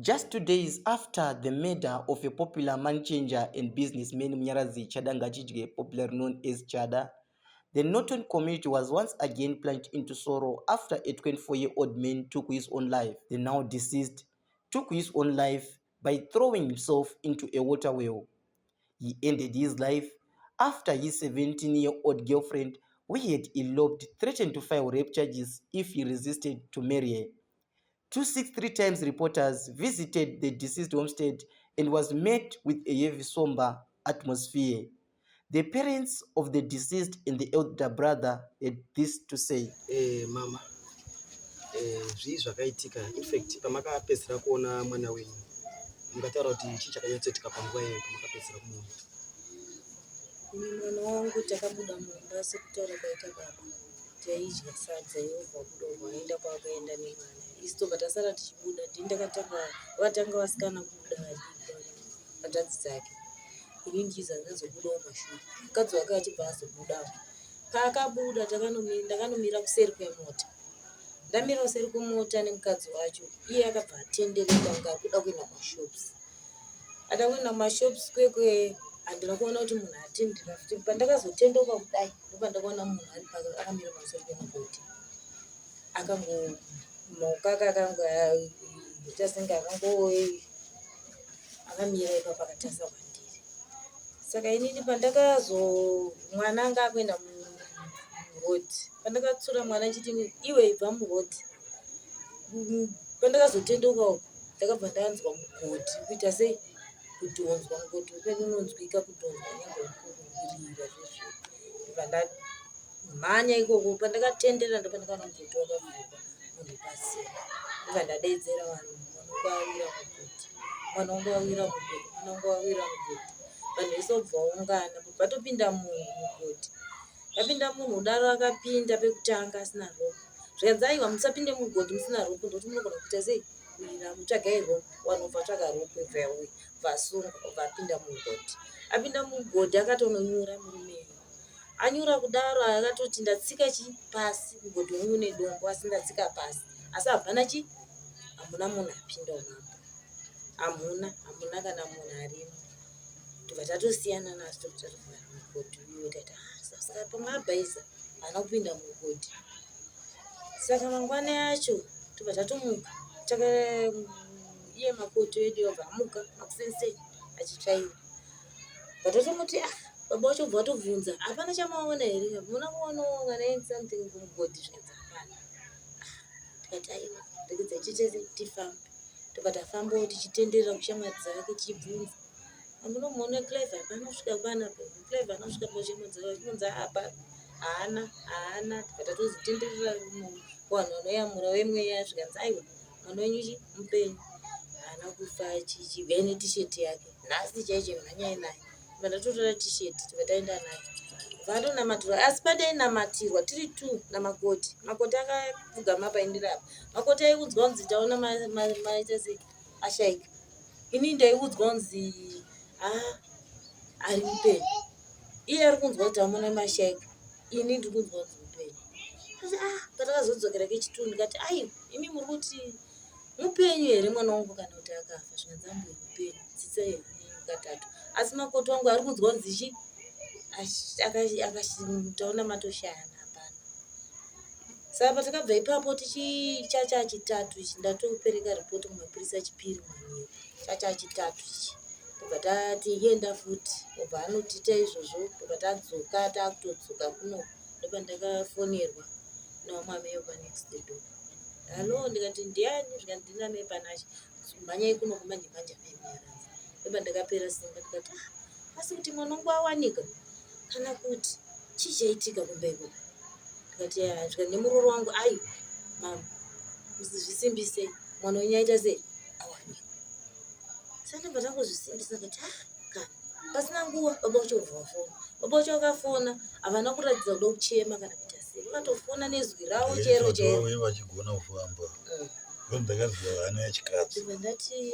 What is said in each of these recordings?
Just 2 days after the murder of a popular money changer and businessman Mnyarazi Chadangachijge, popularly known as Chada, the Norton community was once again plunged into sorrow after a 24-year-old man took his own life. The now deceased took his own life by throwing himself into a water well. He ended his life after his 17-year-old girlfriend, who had eloped, threatened to file rape charges if he resisted to marry her. 263 Times reporters visited the deceased homestead and was met with a heavy, somber atmosphere. The parents of the deceased and the elder brother had this to say. Mama, zvii zvakaitika. In fact, pamakapedzera kuona mwana wenyu, mukataura kuti chii chakanyatsoitika panguva iyoyo pamakapedzera kumuona? Mwana wangu takabuda mumba sekutaura kwaita baba. Taidya sadza yobva kudongo aenda kwakaenda nemwana. Isu tobva tasara tichibuda vatanga vasikana kubuda vadiki vatadzi dzake. Ini ndichiza ndazobudawo mashure. Mukadzi wake achibva azobudawo. Paakabuda ndakanomira kuseri kwemota. Ndamira kuseri kwemota nemukadzi wacho. Iye akabva atenderera kunga kuda kuenda kumashops. Atakuenda kumashops kwekwe handina kuona kuti munhu atendera. Futi pandakazotendoka kudai ndopandakaona munhu ari akamira pamusoro pemugodi. Akangomokaka akangoita senge akamira ipapo akatarisa kwandiri. Saka inini mwana anga akuenda murodhi. Pandakatsura mwana chiti iwe ibva murodhi. Pandakazotendoka ndakabva ndanzwa mugodhi kuita sei kudhonzwa mugodhi upedu unonzwika kudhonzwa nengokurira zvezvo. Ndobva ndamhanya ikoko pandakatendera ndopandakaona mugodhi wakavhurwa munhu pasi. Ndobva ndadaidzira vanhu mwana wangu awira mugodhi. Vanhu vese vobva vaungana patopinda munhu mugodhi. Apinda munhu udaro akapinda pekutanga asina ropa. Zvikanzi aiwa musapinde mugodhi musina ropa ndokuti munogona kuita sei kuira mutsvagai ropa. Vanhu vatsvaga ropa bvauya vasunga vapinda mugodhi. Apinda mugodhi akatononyura murume. Anyura kudaro akatoti ndatsika pasi mugodhi wangu nedombo asi ndatsika pasi. Asi hapana hamuna munhu apinda unapo. Hamuna kana munhu arimo. Tobva tatosiyana naso totovhara mugodhi uyo tati saka pamabhaisa haana kupinda mugodhi. Saka mangwana yacho tobva tatomuka iye makoto edu yobva amuka makusensei achitsvaiwa. Vatotomoti baba wacho bva vatobvunza hapana chamaona here muna kuonawo kana something kumugodhi zvikanzi hapana. Tikati aiwa ndikudza tichese tifambe. Tobva tafambawo tichitenderera kushamwari dzake tichibvunza. Munomuona Clive hapana kusvika bana Clive hapana kusvika pachimodzi chinonzi hapana haana. Tikatozotenderera vanhu vanoyamura wemweya zvikanzi aiwa mwana wenyu mupenyu haana kufa achibva netisheti yake nhasi chaicho mhanyai naye. Ndatotora tisheti tobva taenda naye vatonamatirwa asi padainamatirwa tiri 2 namakoti. Makoti akapfugama paindiri apa. Makoti aiudzwa kunzi taona maita sei ashaika. Ini ndaiudzwa kunzi ari mupenyu. Iye ari kunzwa kuti hamuna mashaika. Ini ndiri kunzwa kunzi mupenyu. Patakazodzokera kechitunhu ndikati aiwa imi muri kuti mupenyu here mwana wangu kana kuti akafa. Zvikanzi ambuye mupenyu tsitsai here katatu. Asi makoti wangu ari kunzwa kunzi taona matoshayana hapana. Saka patakabva ipapo chacha chitatu ichi ndatopereka ripoti kumapurisa chipiri manheru. Chacha chitatu ichi tobva tatienda futi obva anotiita izvozvo tobva tadzoka takutodzoka kuno ndopandakafonerwa naumwameyo panext door. Halo ndikati ndiani zvikanzi ndinamai panacho mhanyai kuno kumanje maimyaradzi. Ndobva ndakapera simba ndikati asi kuti mwana wangu awanika kana kuti chii chaitika kumbeko. Ndikati zvika nemuroro wangu ai mama musizvisimbise mwana wenyu aita sei awanika. Saka ndobva tangozvisimbisa ndikati kana pasina nguva baba wacho obva wafona. Baba wacho akafona havana kuratidza kuda kuchema kana kuita sei. Vakatofona nezwi ravo chero vachigona kufamba. Ndakazwa hana yachikadzi. Ndobva ndati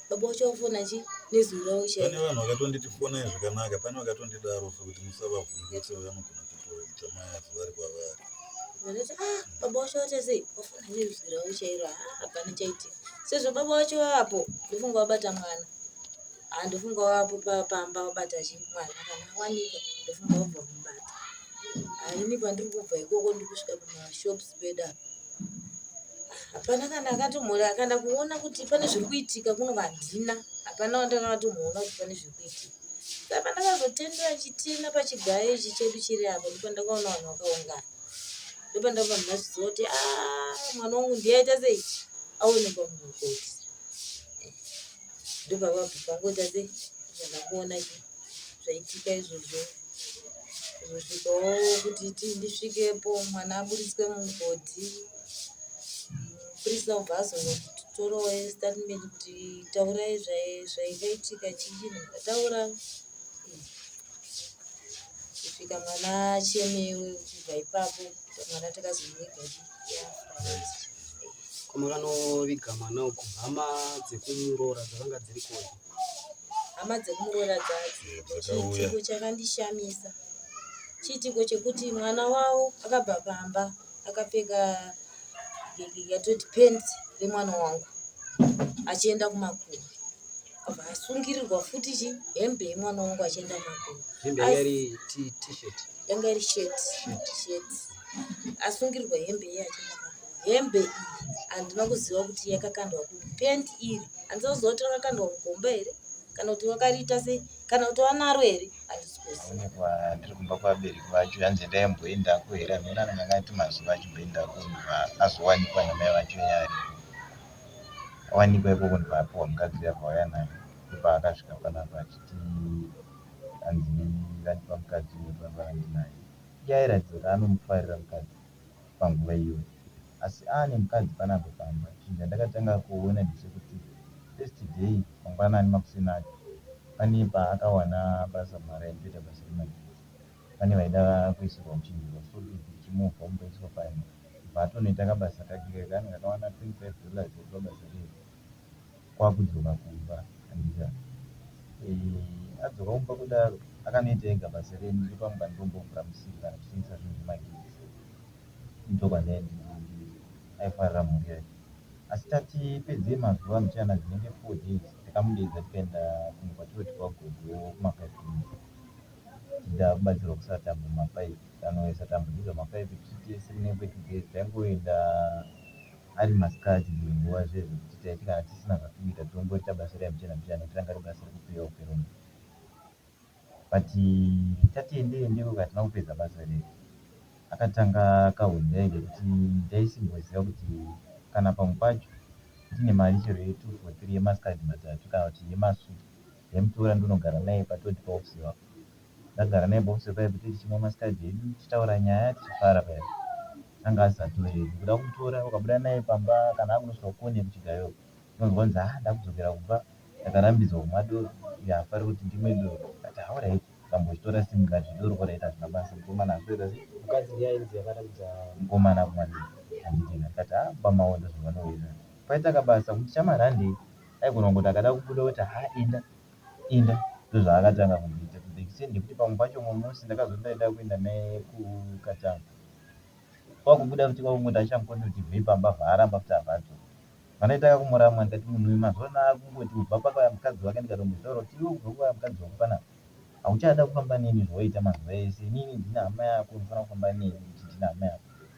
baba wacho wafona nezwi ravo chero. Pane vanhu vakatonditi fonai zvakanaka. Pane vakatondidaro kuti musavavhundusa vanogona kutoita mayafu vari kwavari. Ndati baba wacho waita sei wafona nezwi ravo chairo hapana chaitika. sezvo baba wacho wapo ndofunga wabata mwana ndofunga wapo pamba wabata mwana kana awanika ndofunga wabva kumubata. Ini pandiri kubva ikoko ndiri kusvika kumashops peda hapana kana akatomhura akanda kuona kuti pane zviri kuitika kuno vandina hapana wandakatomuona kuti pane zviri kuitika. Saka ndakazotendera chitina pachigayo ichi chedu chiri apa ndipo ndakaona vanhu vakaungana. Ndipo ndabva ndazviziva kuti mwana wangu ndiyaita sei aonekwa mumugodhi. Ndipo baba pangoita sei ndakuona zvaitika izvozvo kusvikawo kuti ndisvikepo mwana aburiswe mumugodhi. Mupurisa wabva azongotorawo statement kuti taurai zvaingaitika chii. Ndataura kusvika mwana achemewe kubva ipapo mwana takazomuviga Koma kanoviga mwana uku hama dzekumuroora dzakanga dziri kodi. Hama dzekumuroora chiitiko chakandishamisa. Chiitiko chekuti mwana wavo akabva pamba akapfeka yatoti pants remwana wangu achienda kumakuva. Abva asungirirwa futi hembe yemwana wangu achienda kumakuva. Hembe yanga iri t-shirt. Yanga iri shirt. Asungirirwa hembe iye achienda kumakuva. Hembe iyi handina kuziva kuti yakakandwa kupi. Pant iri handina kuziva kuti rakakandwa mugomba here kana kuti wakariita sei kana kuti wanaro here handisi kuziva. Ndiri kumba kwabereki vacho hanzi ndaimboendako here amene anenge ati mazuva achimboendako azowanikwa namai vacho yari awanikwa ikoko ndivaapiwa mukadzi yakauya naye ipa akasvika panapa achiti hanzi vandipa mukadzi wepavarandinaye iye airatidza kuti anomufarira mukadzi panguva iyoyo asi ane mukadzi panapa pamba. Chinhu chandakatanga kuona ndechekuti first day mangwanani makusina acho pane paakawana basa mari aitoita basa remagetsi pane vaida kuisirwa muchinjiro so chimovha umboiswa paino batonoita kabasa kake kanenge akawana $25 ekupa basa rero kwakudzoka kumba andika adzoka kumba kudaro akanoita ega basa renu ndopamwe ndombomura musiri kana kushingisa zvinhu zvemagetsi ndokwandaindi aifarira mhuri yake. Asi tati pedze mazuva mchana dzinenge 4 days tikamudeedza tikaenda kumwe kwatoti kwagogo kumapaipi tida kubatsirwa kusara tambo mapaipi anoisa tambo dzidzo mapaipi tichitese kunenge kwetugezi taingoenda ari masikati nguva zvezvo kuti taiti kana tisina zvatuita tongoita basa remchana tanga ribasa rekupeya uperomo but tatiendeendeko katina kupedza basa rero akatanga akahudza kuti ndaisimboziva kuti kana pamwe pacho ndine mari chero ye2 for 3 yemasikati matatu kana kuti yemasuku yaimutora ndonogara naye patoti paofisi wako ndagara naye paofisi paipo tichimwa masikati edu tichitaura nyaya tichifara paipo anga asisatoreri kuda kumutora ukabuda naye pamba kana akunosvika kone kuchigayo unonzwa kunzi ndakudzokera kumba ndakarambidzwa kumwa doro yafarira kuti ndimwe doro ati hauraiti kambochitora simukadi zvidoro kwaraita zvina basa mukomana azoita sei Mukadzi ndiye ainzi akaratidza mukomana kumwandira handiti akati pamaonda zvavanoita paita kabasa kuti chamarande aigona kungoti akada kubuda kuti inda ndozvaakatanga kundiita kudekiseni kuti pamwe pacho musi ndakazondaida kuenda naye kukatanga kwakubuda kuti kwakungoti achamukoni kuti bvei pamba vhaaramba kuti abvadzo vanoitaka kumurama ndikati munhu mazona akungoti ubva pakauya mukadzi wake ndikatombotaura kuti iwe kubva kwauya mukadzi wako panapa hauchada kufamba neni zvawaita mazuva ese inini ndina hama yako ndinofanira kufamba neni kuti ndina hama yako